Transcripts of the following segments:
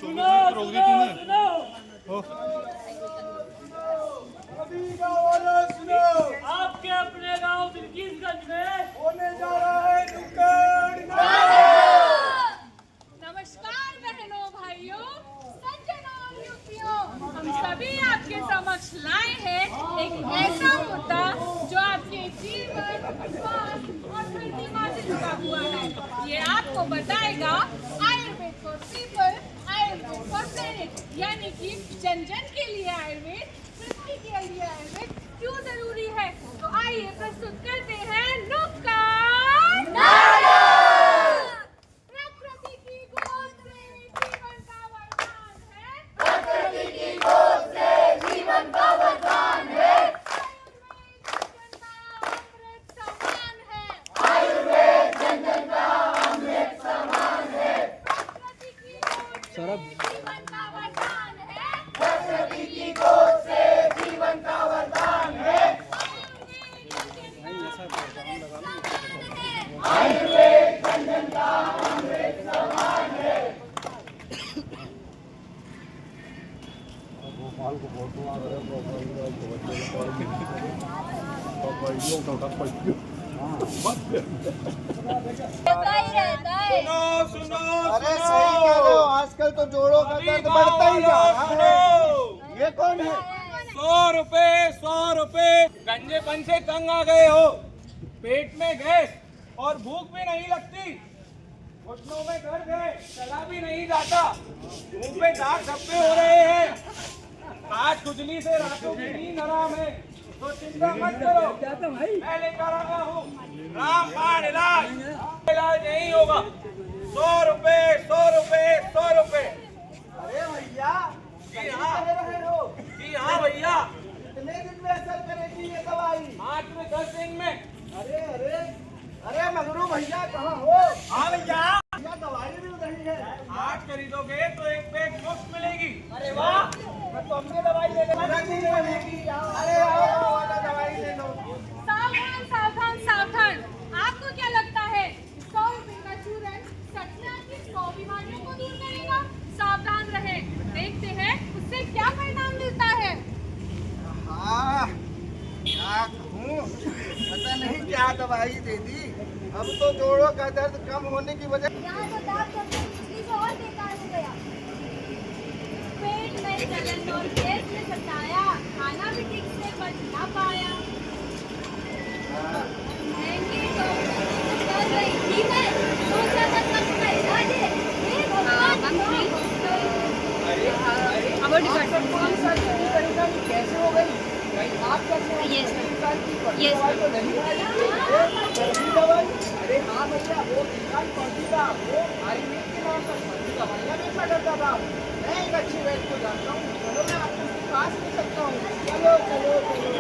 सुनो सुनो सुनो सुनो, आपके अपने गांव बिल्किसगंज में होने जा रहा है नुक्कड़ नाटक। नमस्कार बहनों भाइयों, सज्जनों और युवतियों, हम सभी आपके समक्ष लाए हैं एक ऐसा मुद्दा जो आपके जीवन, स्वास्थ्य और प्रतिमा से जुड़ा हुआ है। ये आपको बताएगा Ayurveda for people, Ayurveda for planet, यानी कि जन जन के लिए आयुर्वेद, पृथ्वी के लिए आयुर्वेद क्यों जरूरी है। तो आइए प्रस्तुत करते हैं नुक्कड़ नाटक। प्रकृति की गोद से जीवन का वरदान है, प्रकृति की गोद से जीवन का वरदान है। आयुर्वेद जन जन का अमृत समान है, प्रकृति की गोद से जीवन का वरदान है, प्रकृति की गोद से जीवन का वरदान है। आयुर्वेद जन जन का अमृत समान है। सुनो सुनो, अरे सही कह रहे हो, आजकल तो जोड़ों का दर्द बढ़ता ही जा रहा है। ये कौन है? 100 रुपए गंजेपन से तंग आ गए हो, पेट में गैस और भूख भी नहीं लगती, घुटनों में दर्द है, चला भी नहीं जाता, मुंह पे दाग धब्बे हो रहे हैं, आज खुजली से रातों की नींद हराम है, तो चिंता मत करो, मैं लेकर आया हूँ रामबाण इलाज। इलाज नहीं होगा। 100 रुपए 100 रुपए 100 रुपए। अरे भैया, जी हाँ, कह रहे हो? जी हाँ भैया, कितने दिन में असर करेगी ये दवाई? मात्र 10 दिन में। अरे अरे अरे मगरू भैया कहाँ हो? हाँ भैया, भैया दवाई मिल रही है। आज खरीदोगे तो एक पैक मुफ्त मिलेगी। अरे वाह, तो हमने दवाई ले लेगी। अरे आओ दवाई ले लो। सावधान सावधान सावधान, आपको क्या लगता है 100 रुपए का चूरन सच में आपकी 100 बीमारियों को दूर करेगा? सावधान रहें, देखते हैं उससे क्या परिणाम मिलता है। हाँ, क्या कहूँ, पता नहीं क्या दवाई दे दी। अब तो जोड़ों का दर्द कम होने की वजह यहाँ तो दांत तो पिछली से और बेकार हो गया। पेट में जलन और गैस ने सताया, खाना भी ठीक से पच ना पाया। महंगी तो कर रही थी मैं, सोचा था सब का इलाज है। हे भगवान, कैसे हो गई? आप कैसे हो? Yes. दवाई तो नहीं आई। दवाई? अरे हाँ भैया, वो बीमारी पहुंची था, वो आयुर्वेद के नाम पर दवाइयाँ बेचा करता था। मैं एक अच्छी वैद्य को जानता हूँ, चलो मैं आपको उसके पास ले सकता हूँ। चलो चलो चलो।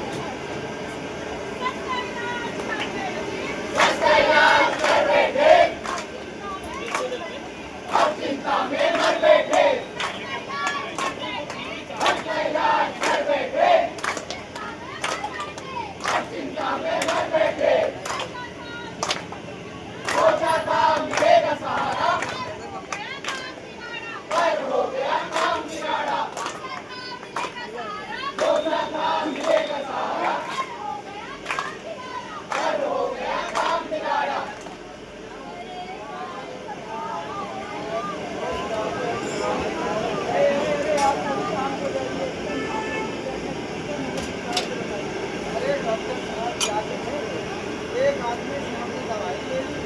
एक आदमी से हमने दवाई ले ली,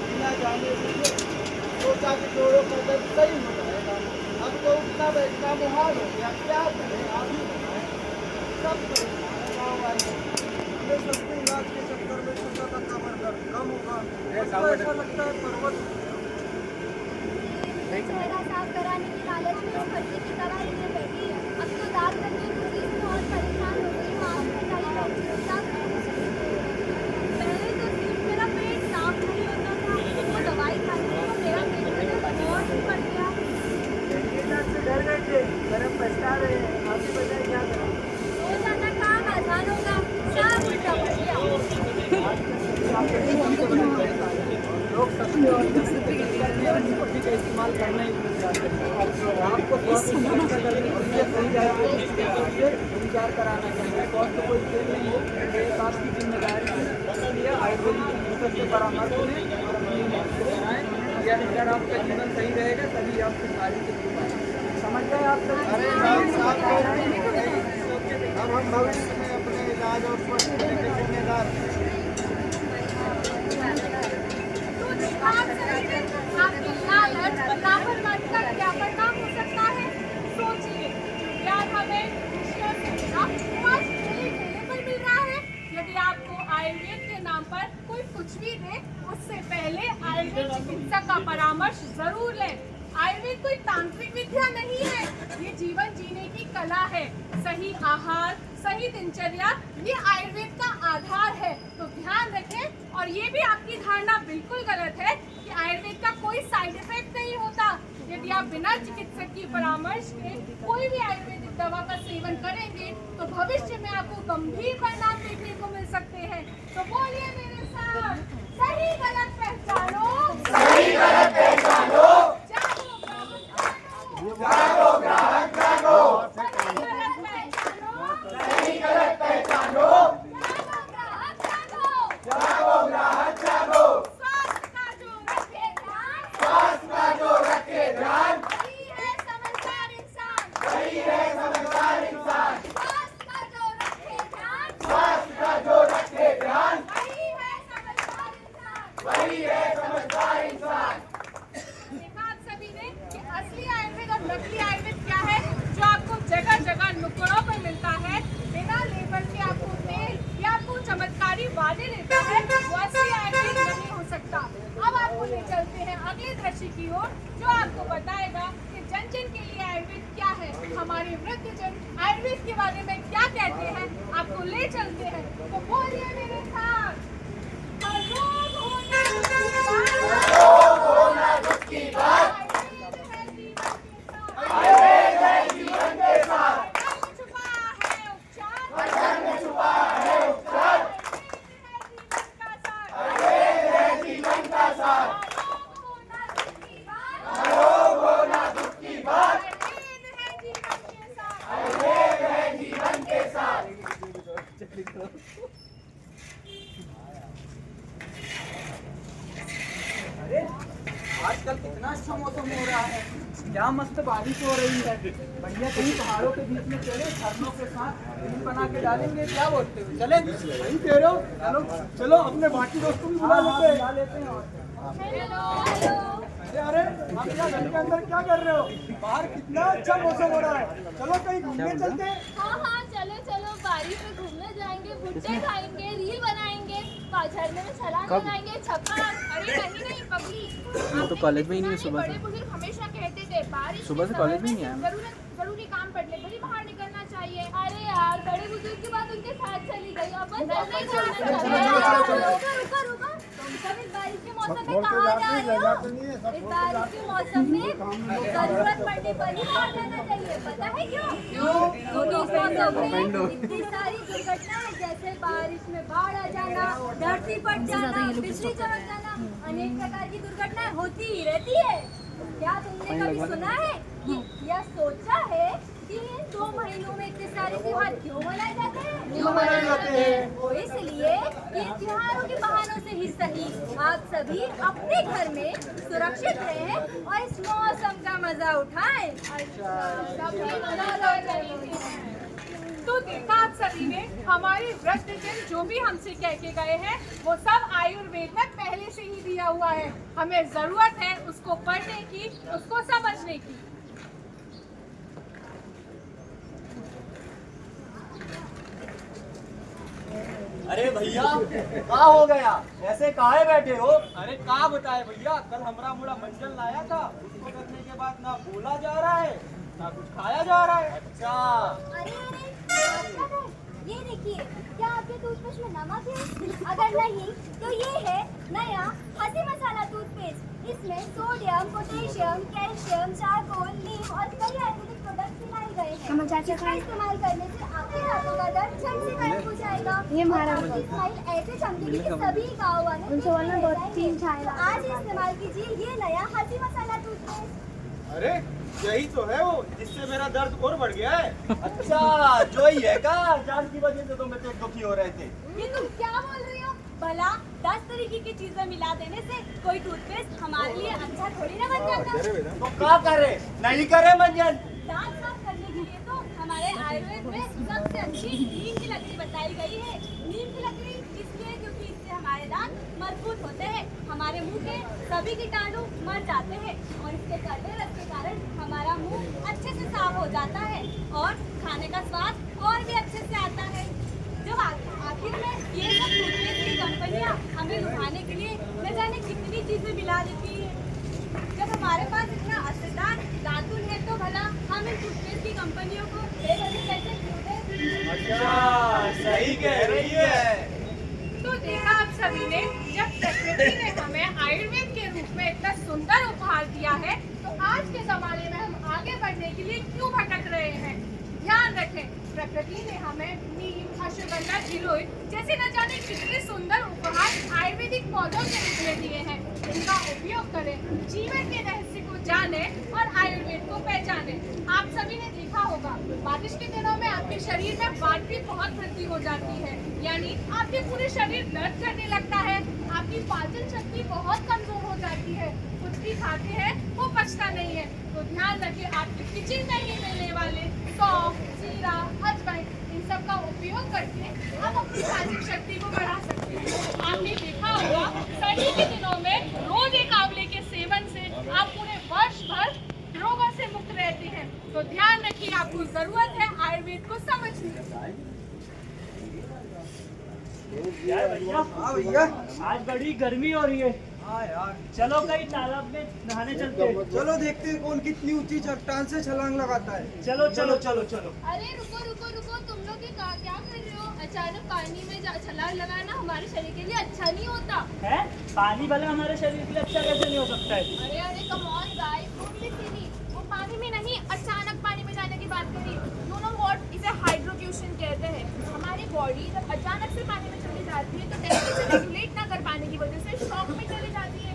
बिना जाने बुझे सोचा कि जोड़ों का दर्द सही हो जाएगा। अब तो उठना बैठना मुहाल हो गया, क्या करें आप ही बताएं। सब परेशान है गाँव वाले। ये सस्ते इलाज के चक्कर में सोचा था कमर दर्द कम होगा, ऐसा लगता है पर्वत। चेहरा साफ कराने की लालच में इस फर्जी की दवाई लेने बैठी है। अब तो दांत में भी खुशी से बहुत परेशान हो गई हूँ। आप बताइए डॉक्टर साहब, पहले तो सिर्फ मेरा पेट साफ नहीं होता था, वो दवाई खाने से मेरा पेट में दर्द और भी बढ़ गया। से डर गए थे, गरम पछता रहे हैं, आपकी वजह क्या करें? सोचा था काम आसान होगा, सब उल्टा पड़ गया। लोग सस्ते और सस्ते के चक्कर में एंटीबायोटिक का इस्तेमाल करना ही भूल जाते हैं। तो आपको स्वास्थ्य सुरक्षा करने के लिए सही आयुर्वेदिक के लिए उपचार कराना चाहिए। स्वास्थ्य कोई खेल नहीं है, ये एक आपकी जिम्मेदारी है। इसलिए आयुर्वेदिक चिकित्सक से परामर्श लें और अपनी मौत बनाएं। यह अगर आपका जीवन सही रहेगा तभी आपकी सारी तकलीफ समझ गए आप सब। अरे अब हम भविष्य में अपने इलाज और स्वास्थ्य के जिम्मेदार हैं। आपकी लालच लापरवाही का क्या परिणाम हो सकता है? सोचिए, ज्ञान हमें खुशियों से बिना बस खेले पर मिल रहा है। यदि आपको आयुर्वेद के नाम पर कोई कुछ भी दे, उससे पहले आयुर्वेद चिकित्सक का परामर्श जरूर लें। आयुर्वेद कोई तांत्रिक विद्या नहीं है, ये जीवन जीने की कला है। सही आहार, सही दिनचर्या ये आयुर्वेद का आधार है। तो ध्यान रखें। और ये भी आपकी धारणा बिल्कुल गलत है कि आयुर्वेद का कोई साइड इफेक्ट नहीं होता। यदि आप बिना चिकित्सक की परामर्श के कोई भी आयुर्वेदिक दवा का सेवन करेंगे तो भविष्य में आपको गंभीर परिणाम देखने को मिल सकते हैं। तो बोलिए मेरे साथ, सही गलत पहचानो, सही गलत पहचानो, जागो ग्राहक जागो, सही गलत पहचानो, सही गलत पहचानो, जागो ग्राहक जागो, स्वास्थ्य का जो रखे ध्यान, स्वास्थ्य का जो रखे ध्यान, वही है समझदार इंसान, वही है समझदार इंसान, स्वास्थ्य का जो रखे ध्यान, स्वास्थ्य का जो रखे ध्यान, वही है समझदार इंसान, वही है समझदार इंसान। देखा आप सभी ने कि असली आयुर्वेद और नकली आयुर्वेद क्या है, जो आपको जगह जगह नुक्कड़ों पर मिलता है, बिना लेबल के आपको तेल या आपको चमत्कारी वादे देता है, वो असली आयुर्वेद नहीं हो सकता। अब आपको ले चलते हैं अगले दृश्य की ओर, जो आपको बताएगा कि जन जन के लिए आयुर्वेद क्या है, हमारे वृद्धजन आयुर्वेद के बारे में क्या कहते हैं। आपको ले चलते हैं, तो बोलिए मेरे साथ, रोग होना दुख की बात, आयुर्वेद है जीवन के साथ, धर्म छुपा है उपचार, धर्म छुपा है उपचार, आयुर्वेद है जीवन का साथ, रोग होना दुख की बात, आयुर्वेद है जीवन के साथ, आयुर्वेद है जीवन के साथ। अरे आजकल कितना अच्छा मौसम हो रहा है, क्या मस्त बारिश हो रही है। बढ़िया कहीं पहाड़ों के बीच में चले, झरनों के साथ फिल्म बना के डालेंगे। क्या बोलते हो, चले? वही कह रहे हो, चलो चलो अपने बाकी दोस्तों भी बुला लेते हैं। हेलो, अरे आप क्या घर के अंदर क्या कर रहे हो? बाहर कितना अच्छा मौसम हो रहा है, चलो कहीं घूमने चलते हैं। हाँ हाँ चलो चलो, बारिश में घूमने जाएंगे, भुट्टे खाएंगे, रील बनाएंगे, झरने में छलांग लगाएंगे, छक्का। अरे नहीं नहीं पगली, तो कॉलेज में ही नहीं है सुबह से। बड़े बुजुर्ग हमेशा कहते थे बारिश सुबह से कॉलेज में ही है। जरूरी काम पड़ ले भले बाहर निकलना चाहिए। अरे यार बड़े बुजुर्ग की बात उनके साथ चली गई, अपन नहीं जाना चाहिए। रुको तुम सब इस बारिश के मौसम में कहाँ जा रहे हो? इस बारिश के मौसम में जरूरत पड़ने पर ही बाहर जाना चाहिए। पता है क्यों? क्योंकि इस मौसम में इतनी सारी दुर्घटनाएं, जैसे बारिश में बाढ़ आ जाना, धरती फट जाना, बिजली चमक जाना, अनेक प्रकार की दुर्घटनाएं होती ही रहती है। क्या तुमने कभी सुना है या सोचा है कि इन 2 महीनों में इतने सारे त्योहार क्यों मनाए जाते हैं? वो इसलिए कि त्योहारों के बहानों से ही सही आप सभी अपने घर में सुरक्षित रहें और इस मौसम का मजा उठाएं। तो देखा आप सभी ने, हमारे वृद्धजन जो भी हमसे कह के गए हैं वो सब आयुर्वेद में पहले से ही दिया हुआ है। हमें जरूरत है उसको पढ़ने की, उसको समझने की। अरे भैया क्या हो गया, ऐसे काहे बैठे हो? अरे क्या बताए भैया, कल हमरा मुड़ा मंजन लाया था, उसको करने के बाद ना बोला जा रहा है ना कुछ खाया जा रहा है। अच्छा अरे ये देखिए, क्या आपके टूथब्रश में नमक है? अगर नहीं तो ये है नया हंसी मसाला टूथपेस्ट। इसमें सोडियम, पोटेशियम, कैल्शियम, चारकोल, नीम और कई आयुर्वेदिक प्रोडक्ट मिलाए गए हैं। इसका इस्तेमाल करने से आपके हाथों का दर्द झट से गायब हो जाएगा। ये हमारा और आपकी स्माइल ऐसे चमकेगी कि सभी गाँव वाले उनसे बोलना बहुत तीन छाए तो आज ही इस्तेमाल कीजिए ये नया हंसी मसाला टूथपेस्ट। अरे यही तो है वो जिससे मेरा दर्द और बढ़ गया है। अच्छा जो ही है का जान की वजह से तो मैं पेट दुखी हो रहे थे। ये तुम क्या बोल रही हो? भला 10 तरीके की चीजें मिला देने से कोई टूथपेस्ट हमारे लिए अच्छा थोड़ी ना बन जाता। तो क्या करे नहीं करे मंजन। दांत साफ करने के लिए तो हमारे आयुर्वेद में सबसे अच्छी नीम की लकड़ी बताई गई है। नीम की लकड़ी इसलिए क्योंकि इससे हमारे दांत मजबूत होते हैं, हमारे मुंह के सभी कीटाणु मर जाते हैं और इसके कड़वे रस के कारण हमारा मुंह अच्छे से साफ हो जाता है और खाने का स्वाद और भी अच्छे से आता है। जब आखिर में ये सब टूथपेस्ट की कंपनियां हमें लुभाने के लिए न जाने कितनी चीजें मिला देती है। जब हमारे पास इतना असरदार दातुन है तो भला हम इन टूथपेस्ट की कंपनियों को बेवजह कैसे क्यों दें? अच्छा सही कह रही है। तो देखा आप सभी ने, जब प्रकृति ने हमें आयुर्वेद के रूप में इतना सुंदर उपहार दिया है तो आज के जमाने में हम आगे बढ़ने के लिए क्यों भटक रहे हैं। ध्यान रखें, प्रकृति ने हमें नीम, अश्वगंधा, गिलोय जैसे न जाने कितने सुंदर उपहार आयुर्वेदिक पौधों के रूप में दिए हैं। इनका उपयोग करें, जीवन के रहस्य को जाने और आयुर्वेद को पहचाने। आप सभी ने देखा होगा, बारिश के दिनों में आपके शरीर में वात की बहुत वृद्धि हो जाती है, यानी आपके पूरे शरीर दर्द करने लगता है, आपकी पाचन शक्ति बहुत कमजोर हो जाती है, कुछ भी खाते हैं वो पचता नहीं है। तो ध्यान रखिए, आपके किचन में ही मिलने वाले सौंफ, जीरा, अजवाइन इन सब का उपयोग करके आप अपनी पाचन शक्ति को बढ़ा सकते हैं। आपने देखा होगा, सर्दी के दिनों में रोज एक आंवले के सेवन से आप पूरे वर्ष भर रोगों से मुक्त रहते हैं। तो ध्यान रखिए, आपको जरूरत है आयुर्वेद को समझने। भैया हाँ भैया। आज बड़ी गर्मी हो रही है, हाँ यार चलो कहीं तालाब में नहाने चलते हैं। चलो देखते हैं कौन कितनी ऊंची चट्टान से छलांग लगाता है। चलो चलो चलो चलो। अरे रुको रुको रुको, तुम लोग ये क्या कर रहे हो? अचानक पानी में छलांग लगाना हमारे शरीर के लिए अच्छा नहीं होता है, पानी भला हमारे शरीर के लिए अच्छा कैसे नहीं हो सकता है। अरे अरे कम ऑन गाइस, वो पानी में नहीं, अचानक पानी में जाने की बात करी। यू नो व्हाट, इसे हाइड्रोक्यूशन कहते हैं। हमारी बॉडी जब अचानक से पानी में चली जाती है तो टेम्परेचर रेगुलेट ना कर पाने की वजह से शॉक में चली जाती है।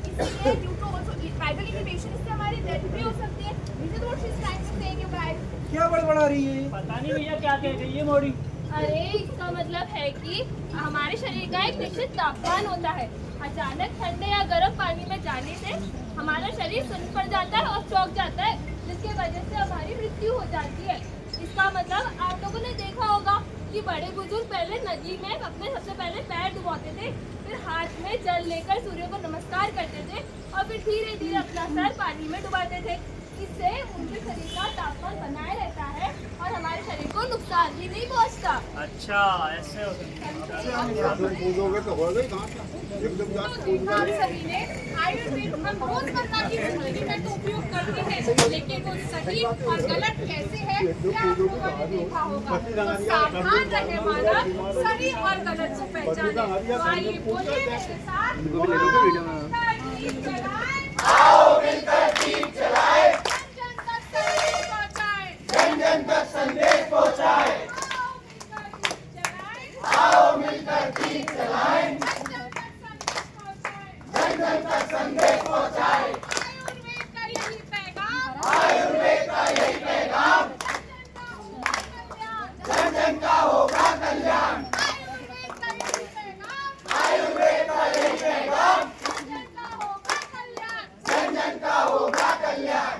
इसलिए due to also vital infection, इससे हमारी डेथ भी हो सकती है। This is what she is trying to say, guys. क्या बड़बड़ा रही है? पता नहीं भैया क्या कह गई है मोड़ी। अरे इसका मतलब है कि हमारे शरीर का एक निश्चित तापमान होता है। अचानक ठंडे या गर्म पानी में जाने से हमारा शरीर सुन्न पड़ जाता है और चौंक जाता है, जिसकी वजह से हमारी मृत्यु हो जाती है। इसका मतलब आप लोगों ने देखा होगा कि बड़े बुजुर्ग पहले नदी में अपने सबसे पहले पैर डुबाते थे, फिर हाथ में जल लेकर सूर्य को नमस्कार करते थे और फिर धीरे धीरे अपना सर पानी में डुबाते थे। इससे उनके शरीर का तापमान बनाए रहता है और हमारे शरीर को नुकसान भी नहीं पहुंचता। अच्छा ऐसे हो सकता आप सभी ने आयुर्वेद हम रोजमर्रा की जिंदगी में तो उपयोग करते हैं, लेकिन वो सही और गलत कैसे है क्या आप लोगों ने देखा होगा। तो सावधान रहे मानव, सही और गलत को पहचाने। तो आइए बोलिए मेरे साथ, आओ मिलकर दीप जलाएं, जन जन तक संदेश पहुंचाएं, जन जन तक संदेश पहुंचाएं। आओ मिलकर दीप जलाएं, जन जन तक संदेश पहुंचाएं। आयुर्वेद का यही पैगाम, आयुर्वेद का यही पैगाम, जन जन का होगा कल्याण। आयुर्वेद का यही पैगाम, आयुर्वेद का यही पैगाम, जन जन का होगा कल्याण, जन जन का होगा कल्याण।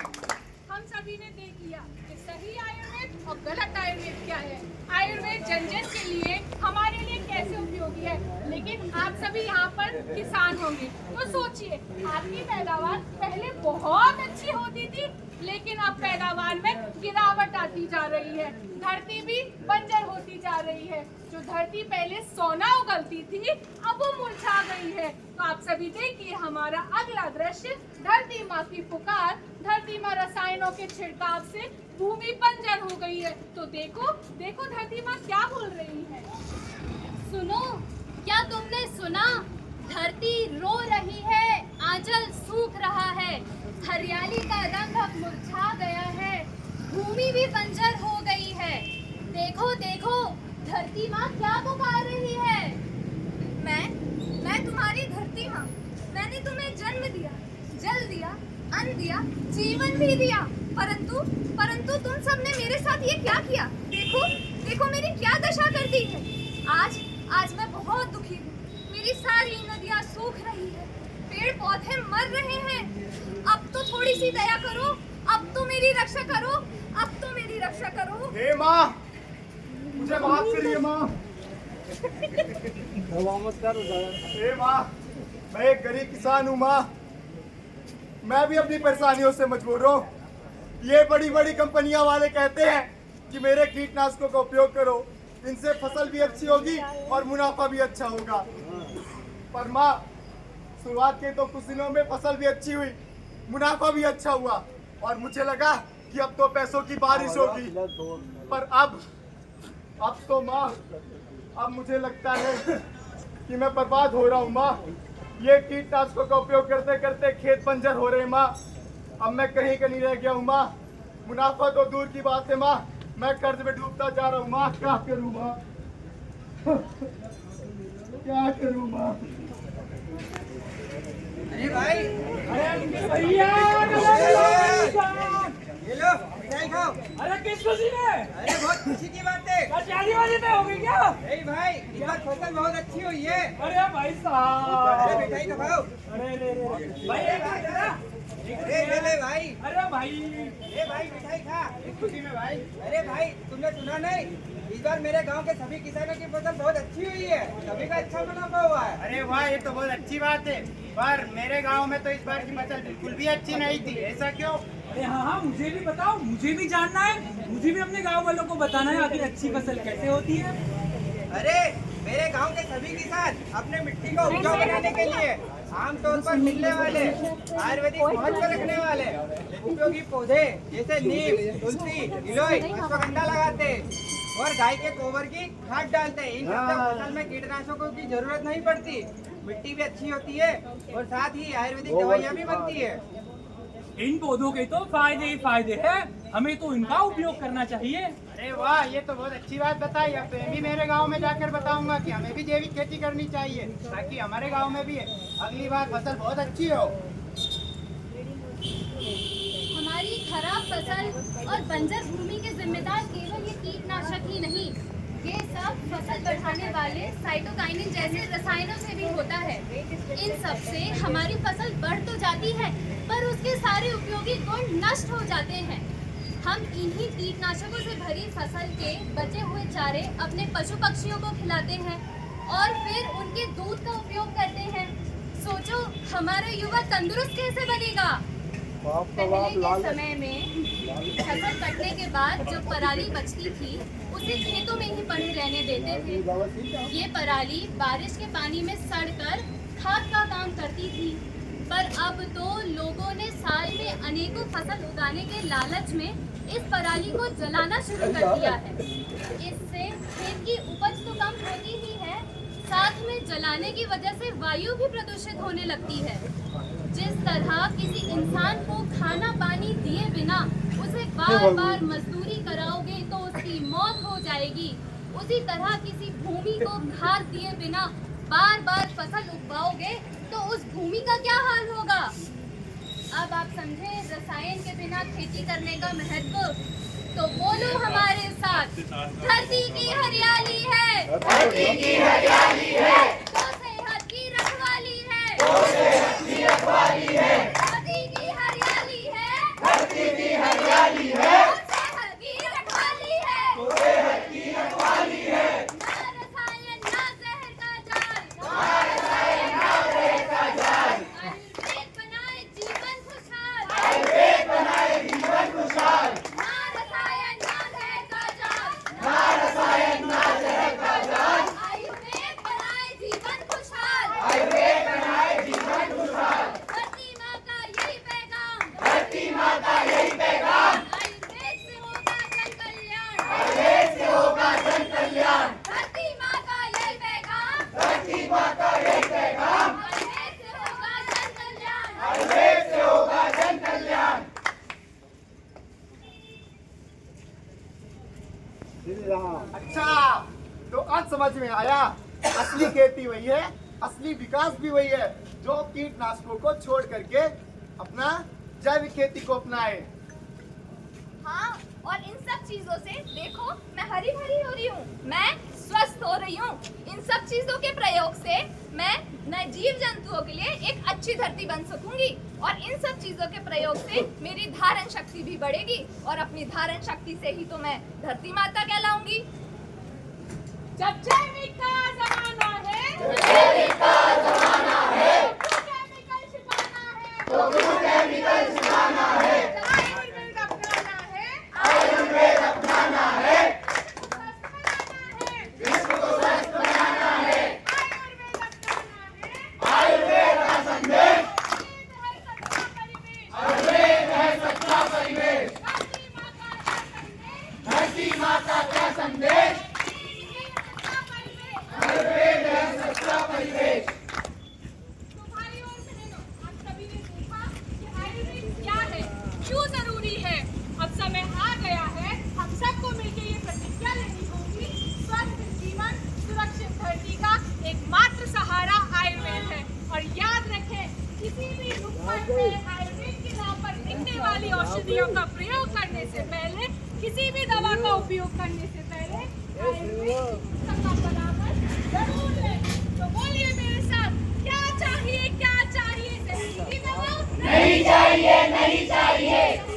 हम सभी ने देख लिया कि सही आयुर्वेद और गलत आयुर्वेद क्या है। आयुर्वेद जन जन के लिए हमारे लिए कैसे उपयोगी है, लेकिन आप सभी यहाँ पर किसान होंगे तो सोचिए, आपकी पैदावार पहले बहुत अच्छी होती थी, लेकिन अब पैदावार में गिरावट आती जा रही है, धरती भी बंजर होती जा रही है। जो धरती पहले सोना उगलती थी अब वो मुरझा गई है। तो आप सभी देखिए हमारा अगला दृश्य, धरती माँ की पुकार। धरती माँ रसायनों के छिड़काव से भूमि बंजर हो गई है। तो देखो देखो धरती माँ क्या बोल रही है। सुनो, क्या तुमने सुना? धरती रो रही है, आंचल सूख रहा है, हरियाली का रंग अब मुरझा गया है, भूमि भी बंजर हो गई है। देखो देखो धरती माँ क्या पुकार रही है? मैं तुम्हारी धरती माँ। मैंने तुम्हें जन्म दिया, जल दिया, अन्न दिया, जीवन भी दिया, परंतु तुम सबने मेरे साथ ये क्या किया? देखो मेरी क्या दशा कर दी है। आज मैं बहुत दुखी हूँ। मेरी सारी नदियाँ सूख रही है, पेड़ पौधे मर रहे हैं। अब तो थोड़ी सी दया करो, अब तो मेरी रक्षा करो, अब तो मेरी रक्षा करो। हे माँ, मुझे माफ करिए माँ। हे माँ, मैं एक गरीब किसान हूँ माँ। मैं भी अपनी परेशानियों से मजबूर हूँ। ये बड़ी बड़ी कंपनियां वाले कहते हैं कि मेरे कीटनाशकों का उपयोग करो, इनसे फसल भी अच्छी होगी और मुनाफा भी अच्छा होगा। पर माँ, शुरुआत के तो कुछ दिनों में फसल भी अच्छी हुई, मुनाफा भी अच्छा हुआ और मुझे लगा कि अब तो पैसों की बारिश होगी। पर अब तो माँ, अब मुझे लगता है कि मैं बर्बाद हो रहा हूँ माँ। ये कीटनाशकों का उपयोग करते करते खेत बंजर हो रहे हैं माँ। अब मैं कहीं का नहीं रह गया हूँ माँ। मुनाफा तो दूर की बात है माँ, मैं कर्ज में डूबता जा रहा हूँ माँ। क्या करूँ माँ? क्या करूँ माँ? अरे भाई, भैया ये लो मिठाई खाओ। अरे किस खुशी में? अरे बहुत खुशी की बात है। शादी वाली तो हो गई क्या? नहीं भाई, इस बार फसल बहुत अच्छी हुई है। अरे भाई साहब, अरे मिठाई तो खाओ। अरे ले भाई एक खा जरा। ले ले भाई। अरे भाई, ए भाई मिठाई खा इस खुशी में भाई। अरे भाई, तुमने सुना नहीं, इस बार मेरे गांव के सभी किसानों की फसल बहुत अच्छी हुई है, सभी का अच्छा मुनाफा हुआ है। अरे वाह, ये तो बहुत अच्छी बात है। पर मेरे गांव में तो इस बार की फसल बिल्कुल भी अच्छी नहीं थी। ऐसा क्यों? अरे हाँ, मुझे भी बताओ, मुझे भी जानना है। मुझे भी अपने गांव वालों को बताना है आखिर अच्छी फसल कैसे होती है। अरे मेरे गांव के सभी किसान अपने मिट्टी को उपजाऊ बनाने के लिए आमतौर पर मिलने वाले आयुर्वेदिक महत्व रखने वाले उपयोगी पौधे जैसे नीम, तुलसी, गिलोय, अश्वगंधा लगाते हैं और गाय के गोबर की खाद डालते हैं। इन सबसे फसल में कीटनाशकों की जरूरत नहीं पड़ती, मिट्टी भी अच्छी होती है और साथ ही आयुर्वेदिक दवाइयाँ भी बनती है। इन पौधों के तो फायदे ही फायदे हैं, हमें तो इनका उपयोग करना चाहिए। अरे वाह, ये तो बहुत अच्छी बात बताई। अब मैं भी मेरे गांव में जाकर बताऊंगा कि हमें भी जैविक खेती करनी चाहिए, ताकि हमारे गांव में भी अगली बार फसल बहुत अच्छी हो। हमारी खराब फसल और बंजर भूमि के जिम्मेदार केवल ये कीटनाशक ही नहीं, ये सब फसल बढ़ाने वाले साइटोकाइनिन जैसे रसायनों से भी होता है। इन सब से हमारी फसल बढ़ तो जाती है, पर उसके सारे उपयोगी गुण नष्ट हो जाते हैं। हम इन्हीं कीटनाशकों से भरी फसल के बचे हुए चारे अपने पशु पक्षियों को खिलाते हैं और फिर उनके दूध का उपयोग करते हैं। सोचो, हमारा युवा तंदुरुस्त कैसे बनेगा? पहले के समय में फसल कटने के बाद जो पराली बचती थी उसे खेतों में ही पड़े रहने देते थे। ये पराली बारिश के पानी में सड़कर खाद का काम करती थी, पर अब तो लोगों ने साल में अनेकों फसल उगाने के लालच में इस पराली को जलाना शुरू कर दिया है। इससे खेत की उपज तो कम होती ही है, साथ में जलाने की वजह से वायु भी प्रदूषित होने लगती है। जिस तरह किसी इंसान को खाना पानी दिए बिना उसे बार बार मजदूरी कराओगे तो उसकी मौत हो जाएगी, उसी तरह किसी भूमि को खाद दिए बिना बार बार फसल उगाओगे तो उस भूमि का क्या हाल होगा? अब आप समझे रसायन के बिना खेती करने का महत्व। तो बोलो हमारे साथ, धरती की हरियाली है, धरती की हरियाली है, तो सेहत की रखवाली है, तो सेहत की रखवाली है, धरती की हरियाली है, धरती की हरियाली है, तो सेहत की रखवाली है, तो सेहत की रखवाली है। ना रसायन ना जहर का जाल, ना रसायन ना जहर का जाल, आयुर्वेद बनाए जीवन खुशहाल, आयुर्वेद बनाए जीवन खुशहाल। ना रसायन ना जहर का जाल, ना रसायन ना जहर का जाल, आयुर्वेद बनाए जीवन खुशहाल, आयुर्वेद बनाए जीवन खुशहाल। धरती माँ का यही पैगाम, धरती माँ का यही पैगाम, आयुर्वेद से होगा जन कल्याण, आयुर्वेद से होगा जन कल्याण। धरती माँ का यही पैगाम, धरती माँ का यही पैगाम, आयुर्वेद से होगा जन कल्याण, आयुर्वेद से होगा जन कल्याण। अच्छा, तो आज समझ में आया, असली खेती वही है, असली विकास भी वही है जो कीटनाशकों को छोड़ करके अपना जैविक खेती को अपनाए। हाँ, और इन सब चीजों से देखो मैं हरी भरी हो रही हूँ, मैं स्वस्थ हो रही हूँ। इन सब चीजों के प्रयोग से मैं जीव जंतुओं के लिए एक अच्छी धरती बन सकूंगी और इन सब चीजों के प्रयोग से मेरी धारण शक्ति भी बढ़ेगी और अपनी धारण शक्ति से ही तो मैं धरती माता कहलाऊंगी। जब जैविक का जमाना है, तो केमिकल छिपाना है, आयुर्वेद अपनाना है, विश्व को स्वस्थ बनाना है, आयुर्वेद अपनाना है, आयुर्वेद है सच्चा परिवेश, धरती माता का संदेश, आयुर्वेद है सच्चा परिवेश। तो भाइयों और बहनों, आप सभी ने देखा कि आयुर्वेद क्या है, क्यों जरूरी है। अब समय आ गया है, हम सबको मिलकर ये प्रतिज्ञा लेनी होगी, स्वस्थ जीवन, सुरक्षित धरती का एकमात्र सहारा आयुर्वेद है। और याद रखें, किसी भी नुक्कड़ पे आयुर्वेद के नाम पर लिखने वाली औषधियों का प्रयोग करने से पहले, किसी भी दवा का उपयोग करने से पहले आयुर्वेद का परामर्श जरूर लें। तो बोलिए मेरे साथ, क्या चाहिए, क्या चाहिए? जहरीली दवा नहीं चाहिए, नहीं चाहिए।